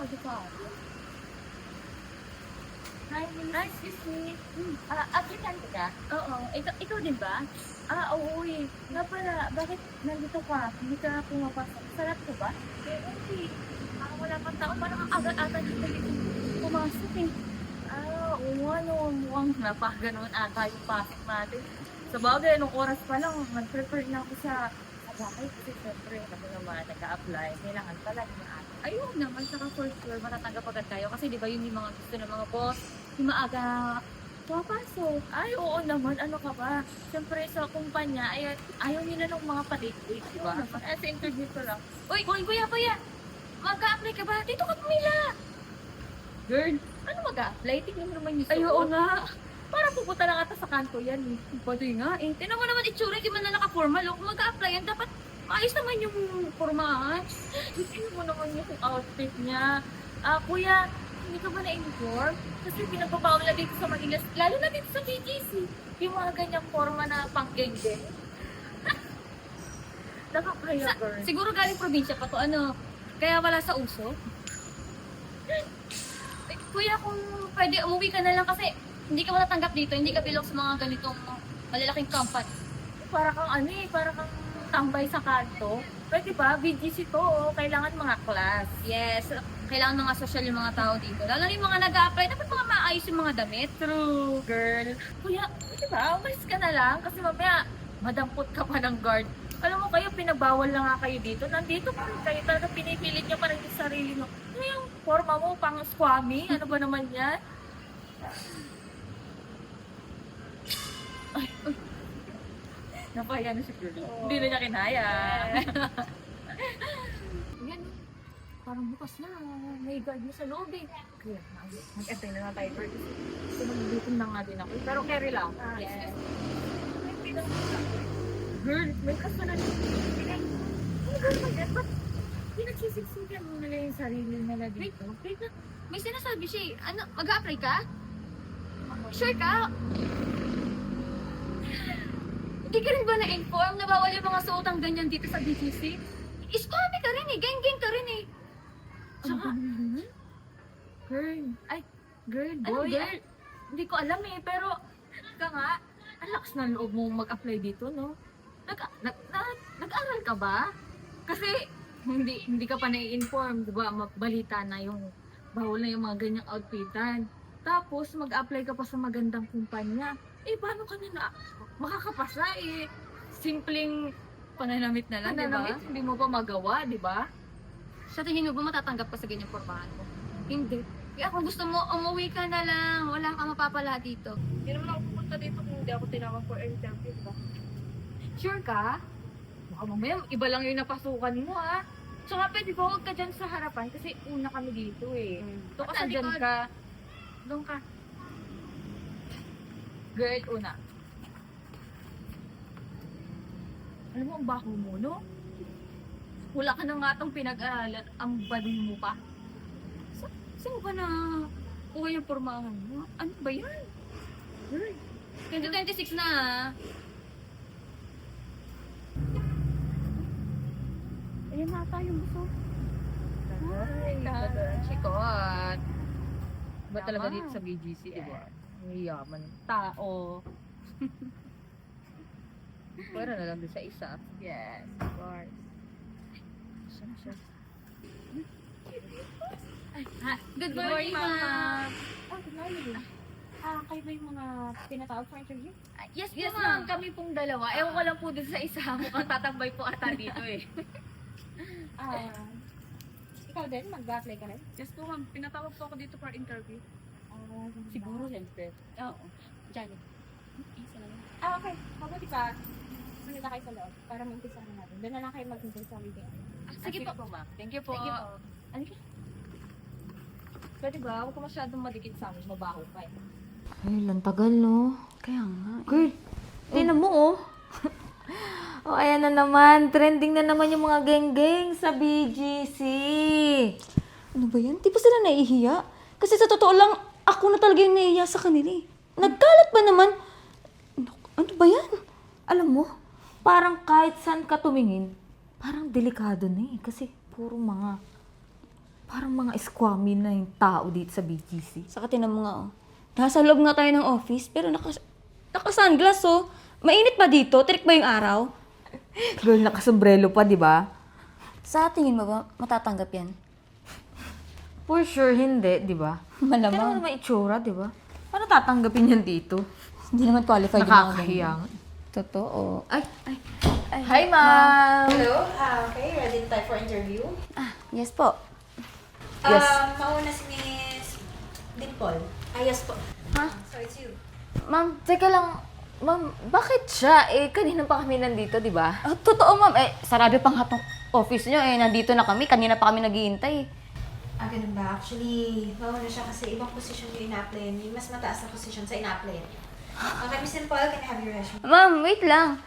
Sabi ko, Hi, excuse me. Applicant ka? Oo. Ikaw din ba? Oo eh. Nga pala, bakit nandito ka? Hindi ka pumapasok. Sarap ko ba? Okay. Wala pang tao. Parang ang aga-aga dito pumasok eh. Oo nga no. Mukhang napakaganon ata yung pasok natin. Sa bagay, nung oras pa lang, mag-prepare na ako sa bagay. Kasi syempre, ako naman nag-a-apply. Kailangan pala na ayun naman, saka for sure, matatanggap agad tayo. Kasi di ba yun yung mga gusto ng mga boss, yung maaga papasok. Ay, oo naman, ano ka ba? Siyempre sa kumpanya, ay, ayaw nila ng mga palit-lit, di ba? Sa interview ko lang. Uy, kuya, mag-a-apply ka ba? Dito ka pumila. Girl, ano mag-a-apply? Tingnan mo naman yung suot. Ay, oo nga. Parang pupunta lang ata sa kanto yan eh. Pwede nga eh. Tingnan mo naman itsura, di man na naka-formal. Kung mag-a-apply yan, dapat maayos naman yung formahan. Tingnan mo naman yung outfit niya. Kuya, hindi ka ba na-inform? Kasi pinagbabawal na dito sa Manila, lalo na dito sa BGC. Yung mga ganyang forma na pang-geng-geng. Nakakaya, girl. Siguro galing probinsya pa to, ano? Kaya wala sa uso? Kuya, kung pwede, umuwi ka na lang kasi hindi ka matatanggap dito, hindi ka bilog sa mga ganitong malalaking company. Para kang ano eh, para kang tambay sa kanto. Pwede ba? BGC to, oh. Kailangan mga class. Yes, kailangan mga social yung mga tao dito. Lalo na yung mga nag-a-apply, dapat mga maayos yung mga damit. True, girl. Kuya, pwede ba? Umalis ka na lang kasi mamaya madampot ka pa ng guard. Alam mo kayo, pinabawal na nga kayo dito. Nandito pa rin kayo. Talaga pinipilit nyo parang yung sarili nyo. Ano yung forma mo, pang squammy? Ano ba naman yan? Ay. Napaya na si girl. Oh. Hindi na niya kinaya. Yan. Parang bukas na. May guard na sa loob eh. Kaya mag-attend na tayo first. Kasi mag-dutom na nga din ako. Pero carry lang. Yes. Girl, may kasama na din. Ay, girl, ba't pinagsisiksikan mo nila yung sarili nila dito? Wait, may sinasabi siya eh. Ano, mag-a-apply ka? Sure ka? Hindi ka rin ba na-inform na bawal yung mga suotang ganyan dito sa BGC? Iskami ka rin eh, geng-geng ka rin eh. Tsaka, girl, boy, girl. Hindi ko alam eh, pero ka nga, ang lakas ng loob mo mag-apply dito, no? Nag-aral ka ba? Kasi hindi ka pa na-inform, di ba? Balita na yung bawal na yung mga ganyang outfitan. Tapos mag-apply ka pa sa magandang kumpanya. Eh, paano ka na makakapasa eh? Simpleng pananamit na lang, di ba? Hindi mo pa magawa, di ba? Sa tingin mo ba matatanggap ka sa ganyang formahan mo? Hindi. Kaya kung gusto mo, umuwi ka na lang. Wala kang mapapala dito. Hindi naman ako pupunta dito kung hindi ako tinawag for interview, di ba? Sure ka? Baka mamaya, iba lang yung napasukan mo, ha? Tsaka pwede ba huwag ka dyan sa harapan kasi una kami dito eh. Doon ka sa dyan ka. Doon ka. Girl, una. Alam mo, ang baho mo, no? Wala ka na nga itong pinag-aralan. Ang bading mo pa. Saan ba na kuha yung pormahan mo? Ano ba yan? Girl, 2026 na, ha? Ayan na tayo, buso. Ay, chikot. Ba talaga dito sa BGC, diba? Ang yaman ng tao. Pwera na lang din sa isa. Yes, of course. Siya. Good morning, ma'am. Oh, good morning. Kayo ba yung mga pinatawag for interview? Yes, ma'am. Kami pong dalawa. Ewan ko lang po dun sa isa. Mukhang tatambay po ata dito eh. Ikaw din? Mag-apply ka rin? Yes po, ma'am. Pinatawag po ako dito for interview. Siguro, siyempre. Oo. Diyan. Isa naman. Okay. Mabuti pa. Sunod na kayo sa loob para mag-umpisa na natin. Doon na lang kayo mag-umpisa sa meeting. Sige po, ma'am. Thank you po. Ano? Pwede ba? Huwag ka masyadong madikit sa amin. Mabaho pa eh. Ay, lang tagal, no? Kaya nga. Girl, tingnan mo, oh. Oh, ayan na naman. Trending na naman yung mga geng-geng sa BGC. Ano ba yan? Di ba sila naihiya? Kasi sa totoo lang, ako na talaga yung naihiya sa kanila eh. Nagkalat ba naman? Ano ba yan? Alam mo, parang kahit saan ka tumingin, parang delikado na eh. Kasi puro mga Parang mga squammy na yung tao dito sa BGC. Saka tinan mo nga, oh. Nasa loob nga tayo ng office, pero naka-sunglass, oh. Mainit ba dito? Trick ba yung araw? Girl, nakasombrelo pa, di ba? Sa tingin mo ba, matatanggap yan? For sure, hindi, di ba? Kaya Malamang. naman itsura, di ba? Paano tatanggapin yan dito? Hindi naman qualified yung mga Nakakahiya. ganyan. Totoo. Ay, Hi, ma'am! Hello? Okay, ready na tayo for interview? Yes po. Yes. Mauna si Miss Dimple. Yes po. Ha? So it's you. Ma'am, teka lang. Ma'am, bakit siya? Eh, kanina pa kami nandito, di ba? Totoo, ma'am. Sarado pang hatong office nyo. Nandito na kami. Kanina pa kami naghihintay. Ganun ba? Actually, mauna siya kasi ibang position yung ina-apply niya. Mas mataas na position sa ina-apply niya. Okay, Miss Dimple, can I have your resume? Ma'am, wait lang.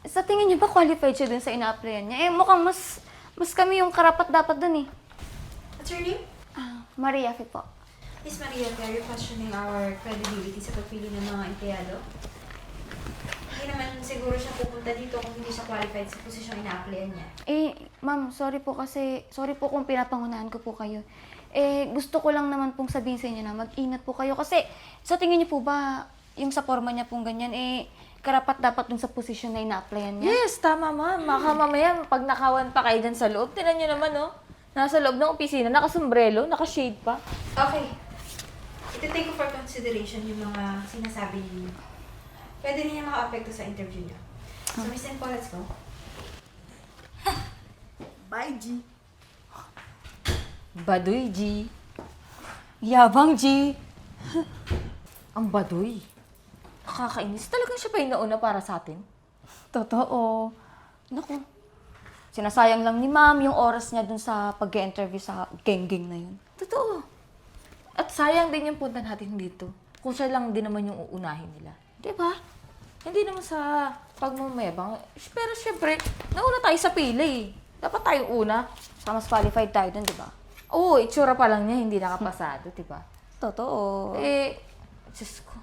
Sa tingin niyo ba qualified siya dun sa ina-applyan niya? Mukhang mas kami yung karapat-dapat dun eh. What's your name? Maria Fi po. Miss Maria, are you questioning our credibility sa pagpili ng mga empleyado? Hindi naman siguro siya pupunta dito kung hindi siya qualified sa position ina-applyan niya. Ma'am, sorry po kung pinapangunahan ko po kayo. Gusto ko lang naman pong sabihin sa inyo na mag-ingat po kayo kasi sa tingin niyo po ba yung sa forma niya pong ganyan, karapat dapat dun sa posisyon na ina-applyan niya? Yes, tama, ma'am. Baka mamaya, pag nakawan pa kayo dyan sa loob, tinan nyo naman, oh. Nasa loob ng opisina, nakasombrelo, nakashade pa. Okay. Ito-take ko for consideration yung mga sinasabi niyo. Pwede rin yung maka-apekto sa interview niyo. So, Miss Dimple, let's go. Bye, G. Baduy, G. Yabang, G. Ang baduy. Nakakainis. Talagang siya pa yung nauna para sa atin. Totoo. Naku. Sinasayang lang ni ma'am yung oras niya dun sa pag-interview sa geng-geng na yun. Totoo. At sayang din yung punta natin dito. Kung siya lang din naman yung uunahin nila. Di ba? Hindi naman sa pagmamayabang. Pero syempre, nauna tayo sa pila eh. Dapat tayo una. Saka mas qualified tayo dun, di ba? Oo, itsura pa lang niya, hindi nakapasado, di ba? Totoo. Diyos ko.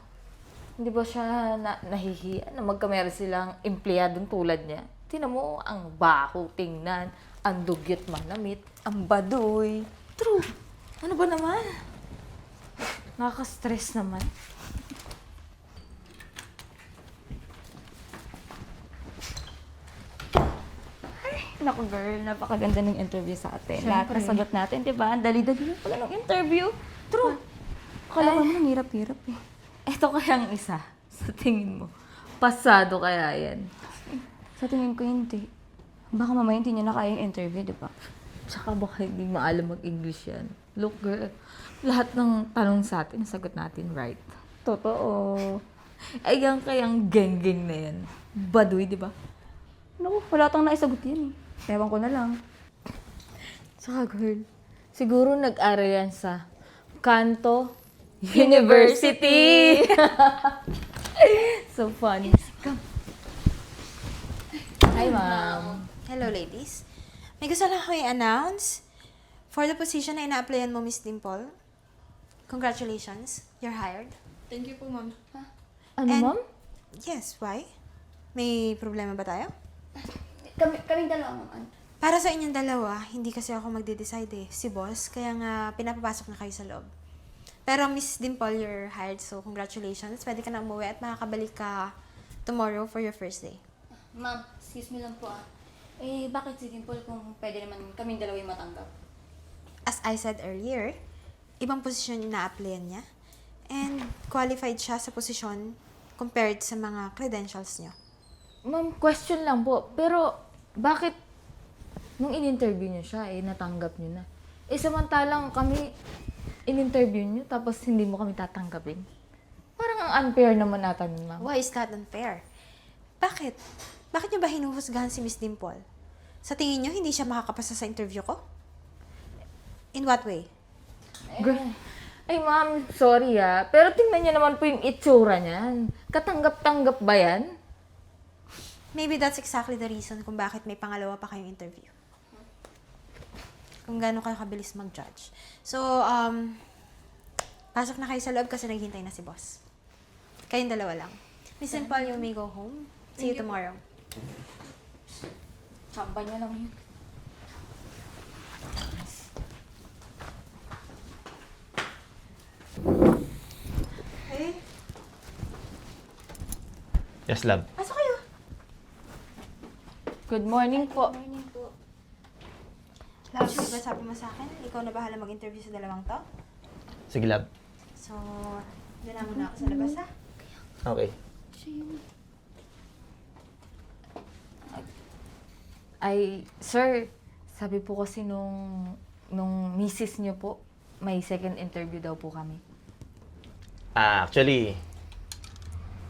Hindi ba siya nahihiya na magkamera silang empleyadong tulad niya? Tingnan mo, ang baho tingnan, ang dugyot manamit. Ang baduy. True. Ano ba naman? Nakaka-stress naman. Naku girl, napakaganda ng interview sa atin. Lahat Siyempre. na sagot natin, di ba? Ang dali-dali na pala ng interview. True. Akala ko naman hirap-hirap eh. Ito kayang isa, sa tingin mo. Pasado kaya yan. Sa tingin ko hindi. Baka mamaya hindi niya na kaya yung interview, di ba? Tsaka baka hindi maalam mag-English yan. Look girl, lahat ng tanong sa atin, nasagot natin right. Totoo. Ay, yan kayang geng-geng na yan. Baduy, di ba? Naku, wala tang naisagot yan eh. Ewan ko na lang. Tsaka girl, siguro nag-aral yan sa Kanto University. So funny. Hi, ma'am. Hello, ladies. May gusto lang ako i-announce. For the position na ina-applyan mo, Miss Dimple, congratulations. You're hired. Thank you po, ma'am. Ano, And- ma'am? Yes, why? May problema ba tayo? Kaming dalawa, ma'am. Para sa inyong dalawa, hindi kasi ako magde-decide eh. Si boss, kaya nga pinapapasok na kayo sa loob. Pero Miss Dimple, you're hired, so congratulations. Pwede ka na umuwi at makakabalik ka tomorrow for your first day. Ma'am, excuse me lang po ah. Bakit si Dimple kung pwede naman kaming dalawa yung matanggap? As I said earlier, ibang posisyon yung na-applyan niya. And qualified siya sa posisyon compared sa mga credentials niyo. Ma'am, question lang po. Pero, bakit nung in-interview niyo siya, natanggap niyo na? Samantalang kami, in-interview niyo, tapos hindi mo kami tatanggapin. Parang ang unfair naman natin, ma'am. Why is that unfair? Bakit? Bakit niyo ba hinuhusgahan si Miss Dimple? Sa tingin niyo, hindi siya makakapasa sa interview ko? In what way? Girl, ay ma'am, sorry pero tingnan niyo naman po yung itsura niyan. Katanggap-tanggap ba yan? Maybe that's exactly the reason kung bakit may pangalawa pa kayong interview. Kung gaano kayo kabilis mag-judge. So, pasok na kayo sa loob kasi naghintay na si boss. Kayong dalawa lang. Miss Dimple, you may go home. See you tomorrow. Chamba niya lang yun. Yes, love. Pasok kayo. Good morning po. Morning po. Love, di ba sabi mo sa akin, ikaw na bahala mag-interview sa dalawang to? Sige, love. So, doon na muna ako sa labas, ha? Okay. Ay, sir, sabi po kasi nung misis niyo po, may second interview daw po kami. Actually,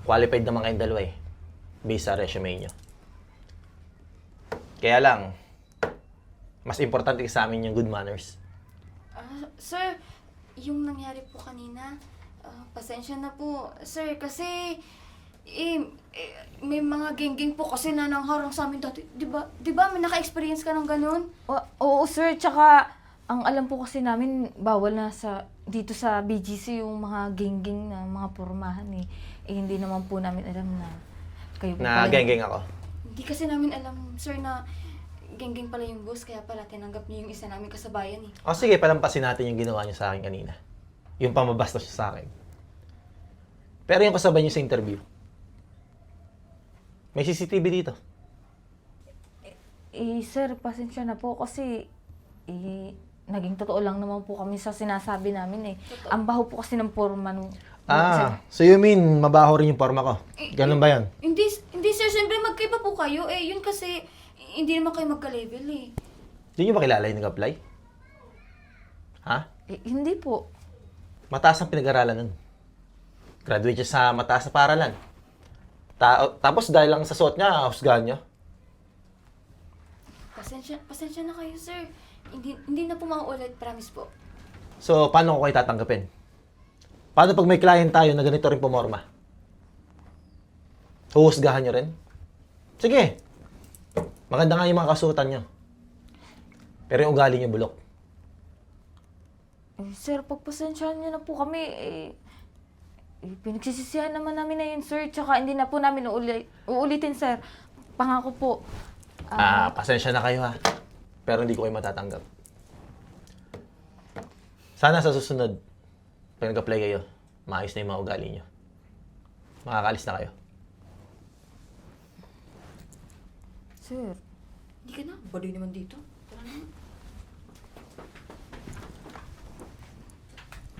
qualified naman kayong dalawa eh. Based sa resume nyo. Kaya lang, mas importante sa amin yung good manners. Sir, yung nangyari po kanina, pasensya na po. Sir, kasi may mga geng-geng po kasi na nangharang sa amin dati. Di ba may naka-experience ka ng ganun? Oo, sir, tsaka ang alam po kasi namin, bawal na dito sa BGC yung mga geng-geng na mga pormahan eh. Eh, hindi naman po namin alam na kayo po Na pala geng-geng ako. Hindi kasi namin alam, sir, na geng-geng pala yung boss, kaya pala tinanggap niyo yung isa namin kasabayan eh. O sige, palampasin natin yung ginawa niyo sa akin kanina. Yung pamabastos niyo sa akin. Pero yung kasabay niyo sa interview, may CCTV dito. Eh, sir, pasensya na po kasi naging totoo lang naman po kami sa sinasabi namin eh. Ang baho po kasi ng porma nung... So you mean, mabaho rin yung forma ko? Ganun ba yun? Hindi sir, siyempre magkaiba po kayo. Eh, yun kasi, hindi naman kayo magka-level eh. Hindi niyo ba kilala yung nag-apply? Ha? Eh, hindi po. Mataas ang pinag-aralan nun. Graduate siya sa mataas na paralan. Tapos dahil lang sa suot niya, husgahan niyo. Pasensya na kayo, sir. Hindi na po mauulit, promise po. So, paano ko kayo tatanggapin? Paano pag may client tayo na ganito rin pumorma? Huhusgahan niyo rin? Sige. Maganda nga yung mga kasuotan niyo. Pero yung ugali niyo bulok. Eh, sir, pagpasensyahan niyo na po kami pinagsisisihan naman namin na yun, sir. Tsaka hindi na po namin uulitin, sir. Pangako po. Pasensya na kayo ha. Pero hindi ko kayo matatanggap. Sana sa susunod, pag nag-apply kayo, maayos na yung mga ugali niyo. Makakalis na kayo. Sir, Hindi ka na, baduy naman dito. Tara na.